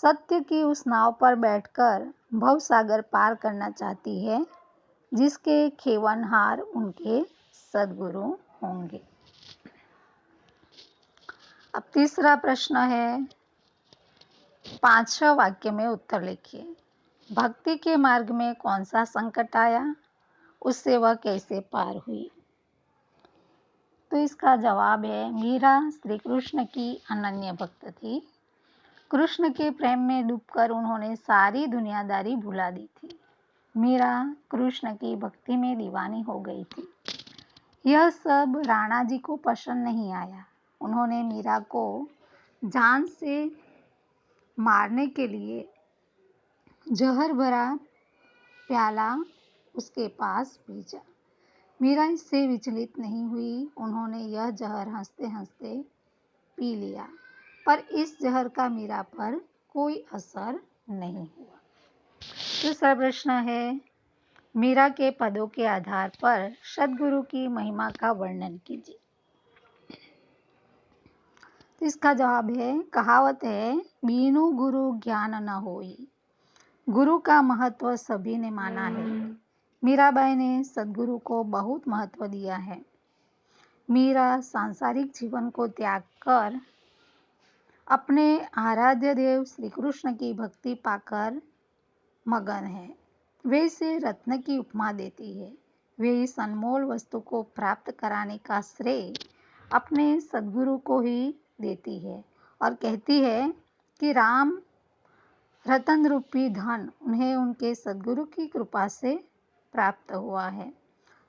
सत्य की उस नाव पर बैठकर भवसागर पार करना चाहती है जिसके खेवनहार उनके सद्गुरु होंगे। अब तीसरा प्रश्न है, 5 वाक्य में उत्तर लिखिए। भक्ति के मार्ग में कौन सा संकट आया, उससे वह कैसे पार हुई? तो इसका जवाब है, मीरा श्री कृष्ण की अनन्य भक्त थी। कृष्ण के प्रेम में डूबकर उन्होंने सारी दुनियादारी भुला दी थी। मीरा कृष्ण की भक्ति में दीवानी हो गई थी। यह सब राणा जी को पसंद नहीं आया। उन्होंने मीरा को जान से मारने के लिए जहर भरा प्याला उसके पास भेजा। मीरा इससे विचलित नहीं हुई। उन्होंने यह जहर हंसते हंसते पी लिया, पर इस जहर का मीरा पर कोई असर नहीं हुआ। दूसरा प्रश्न है, मीरा के पदों के आधार पर सद्गुरु की महिमा का वर्णन कीजिए। तो इसका जवाब है, कहावत है, बिनु गुरु ज्ञान न होई। गुरु का महत्व सभी ने माना है। मीराबाई ने सद्गुरु को बहुत महत्व दिया है। मीरा सांसारिक जीवन को त्याग कर अपने आराध्य देव श्री कृष्ण की भक्ति पाकर मगन है। वे इसे रत्न की उपमा देती है। वे इस अनमोल वस्तु को प्राप्त कराने का श्रेय अपने सद्गुरु को ही देती है और कहती है कि राम रतन रूपी धन उन्हें उनके सद्गुरु की कृपा से प्राप्त हुआ है।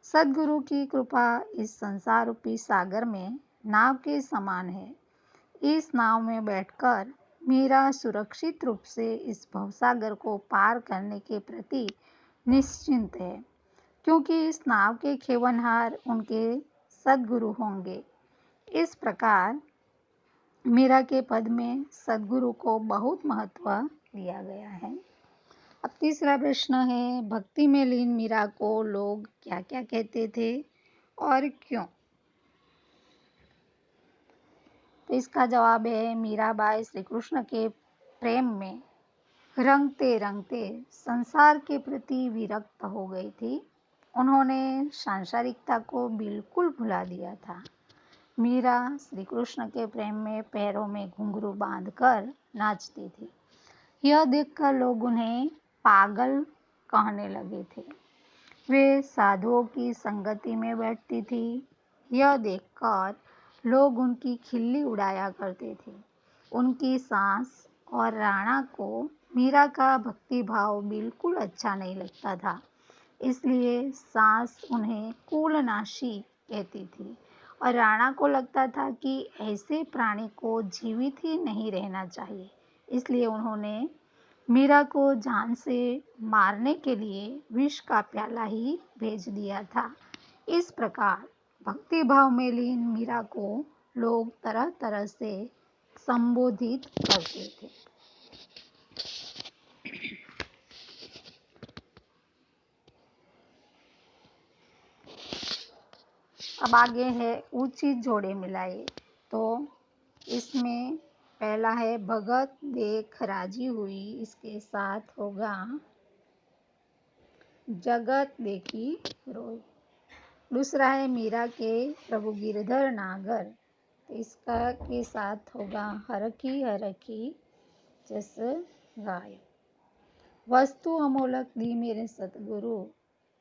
सद्गुरु की कृपा इस संसार रूपी सागर में नाव के समान है। इस नाव में बैठकर मीरा सुरक्षित रूप से इस भवसागर को पार करने के प्रति निश्चिंत है, क्योंकि इस नाव के खेवनहार उनके सद्गुरु होंगे। इस प्रकार मीरा के पद में सद्गुरु को बहुत महत्व दिया गया है। अब तीसरा प्रश्न है, भक्ति में लीन मीरा को लोग क्या क्या कहते थे और क्यों? तो इसका जवाब है, मीराबाई श्री कृष्ण के प्रेम में रंगते रंगते संसार के प्रति विरक्त हो गई थी। उन्होंने सांसारिकता को बिल्कुल भुला दिया था। मीरा श्री कृष्ण के प्रेम में पैरों में घुंघरू बांधकर नाचती थी। यह देखकर लोग उन्हें पागल कहने लगे थे। वे साधुओं की संगति में बैठती थी। यह देखकर लोग उनकी खिल्ली उड़ाया करते थे। उनकी सास और राणा को मीरा का भक्ति भाव बिल्कुल अच्छा नहीं लगता था, इसलिए सास उन्हें कुलनाशी कहती थी और राणा को लगता था कि ऐसे प्राणी को जीवित ही नहीं रहना चाहिए। इसलिए उन्होंने मीरा को जान से मारने के लिए विष का प्याला ही भेज दिया था। इस प्रकार भक्ति भाव में लीन मीरा को लोग तरह तरह से संबोधित करते थे। अब आगे है ऊंची जोड़े मिलाए। तो इसमें पहला है, भगत देख राजी हुई, इसके साथ होगा जगत देखी रोई। दूसरा है, मीरा के प्रभु गिरधर नागर, तो इसका के साथ होगा हरखी जस गाय। वस्तु अमोलक दी मेरे सतगुरु,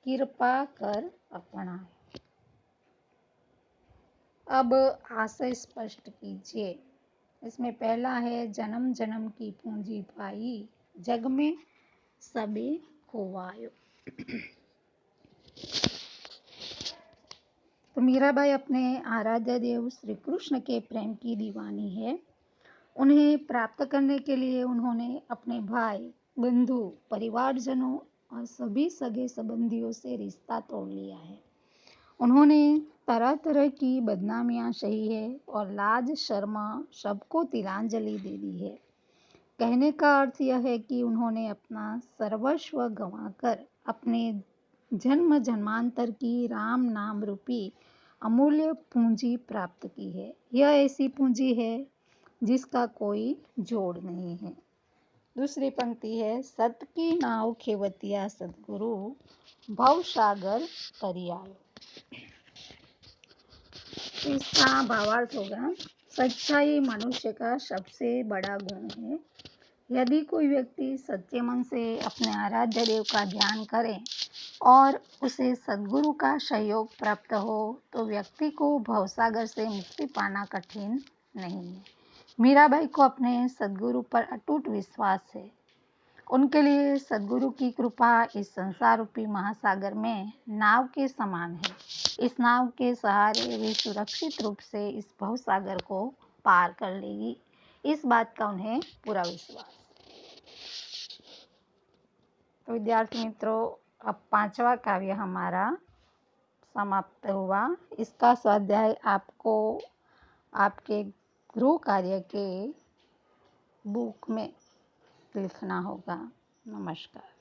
कृपा कर अपनाए। अब आशय स्पष्ट कीजिए। इसमें पहला है, जन्म जन्म की पूंजी पाई, जग में सबे खोवायो। तो मीराबाई अपने आराध्य देव श्री कृष्ण के प्रेम की दीवानी है। उन्हें प्राप्त करने के लिए उन्होंने अपने भाई, बंधु, परिवारजनों और सभी सगे संबंधियों से रिश्ता तोड़ लिया है। उन्होंने तरह तरह की बदनामियां सही है और लाज शर्मा सबको तिलांजलि दे दी है। कहने का अर्थ यह है कि उन्होंने अपना सर्वस्व गंवाकर अपने जन्म जन्मांतर की राम नाम रूपी अमूल्य पूंजी प्राप्त की है। यह ऐसी पूंजी है जिसका कोई जोड़ नहीं है। दूसरी पंक्ति है, सत की नाव खेवतिया सतगुरु भव सागर तरी आयो। इसका भावार्थ होगा, सच्चाई मनुष्य का सबसे बड़ा गुण है। यदि कोई व्यक्ति सच्चे मन से अपने आराध्य देव का ध्यान करे और उसे सद्गुरु का सहयोग प्राप्त हो तो व्यक्ति को भवसागर से मुक्ति पाना कठिन नहीं है। मीराबाई को अपने सद्गुरु पर अटूट विश्वास है। उनके लिए सद्गुरु की कृपा इस संसार रूपी महासागर में नाव के समान है। इस नाव के सहारे वे सुरक्षित रूप से इस भवसागर को पार कर लेगी, इस बात का उन्हें पूरा विश्वास। तो विद्यार्थी मित्रों, अब 5वां काव्य हमारा समाप्त हुआ। इसका स्वाध्याय आपको आपके गृह कार्य के बुक में लिखना होगा। नमस्कार।